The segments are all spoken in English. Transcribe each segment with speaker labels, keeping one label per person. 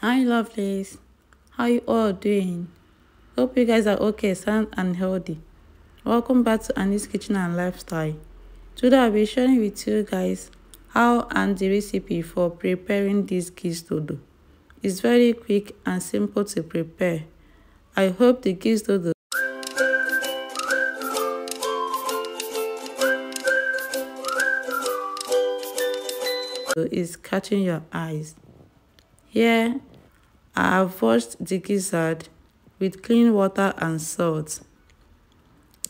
Speaker 1: Hi lovelies, how you all doing? Hope you guys are okay, sound and healthy. Welcome back to Annie's Kitchen and Lifestyle. Today I'll be sharing with you guys how and the recipe for preparing this Gizdodo. It's very quick and simple to prepare. I hope the Gizdodo is catching your eyes. Here I have washed the gizzard with clean water and salt,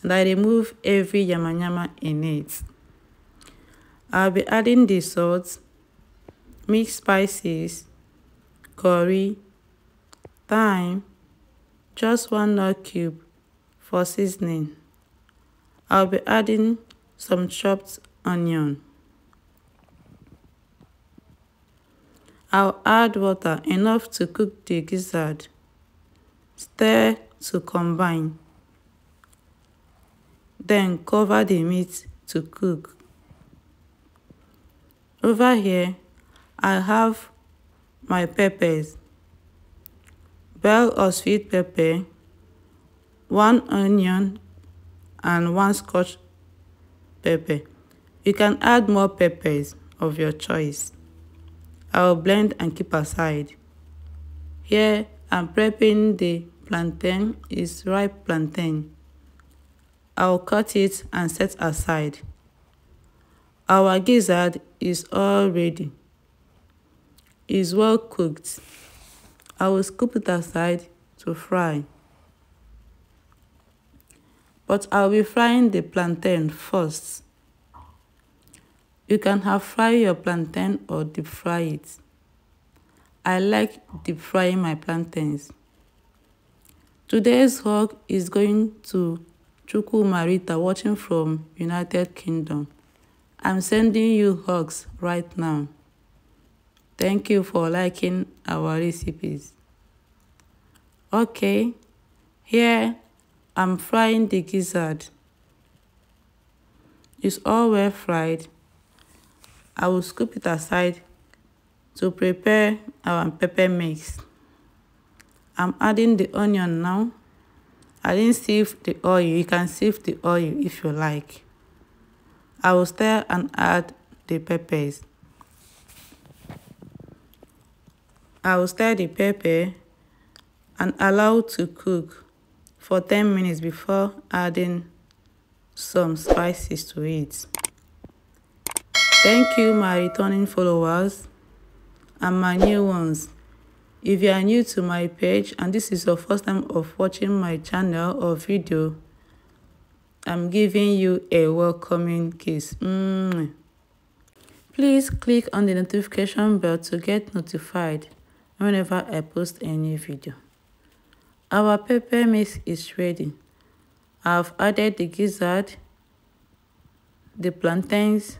Speaker 1: and I remove every yama in it. I'll be adding the salt, mixed spices, curry, thyme, just 1 Knor cube for seasoning. I'll be adding some chopped onion. I'll add water enough to cook the gizzard. Stir to combine. Then cover the meat to cook. Over here, I have my peppers. Bell or sweet pepper, 1 onion, and 1 Scotch pepper. You can add more peppers of your choice. I'll blend and keep aside. Here I'm prepping the plantain. It's ripe plantain. I'll cut it and set aside. Our gizzard is all ready. It's well cooked. I will scoop it aside to fry. But I'll be frying the plantain first. You can have fry your plantain or deep fry it. I like deep frying my plantains. Today's hug is going to Chuku Marita watching from United Kingdom. I'm sending you hugs right now. Thank you for liking our recipes. Okay, here I'm frying the gizzard. It's all well fried. I will scoop it aside to prepare our pepper mix. I'm adding the onion now. I didn't sieve the oil. You can sieve the oil if you like. I will stir and add the peppers. I will stir the pepper and allow to cook for 10 minutes before adding some spices to it. Thank you, my returning followers and my new ones. If you are new to my page and this is your first time of watching my channel or video, I'm giving you a welcoming kiss. Please click on the notification bell to get notified whenever I post a new video. Our pepper mix is ready. I've added the gizzard, the plantains,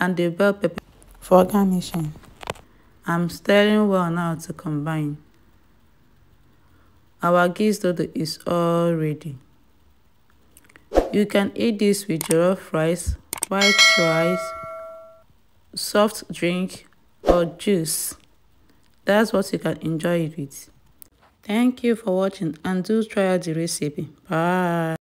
Speaker 1: and the bell pepper for garnishing. I'm stirring well now to combine. Our Gizdodo is all ready. You can eat this with jollof rice, white rice, soft drink, or juice. That's what you can enjoy it with. Thank you for watching and do try out the recipe. Bye.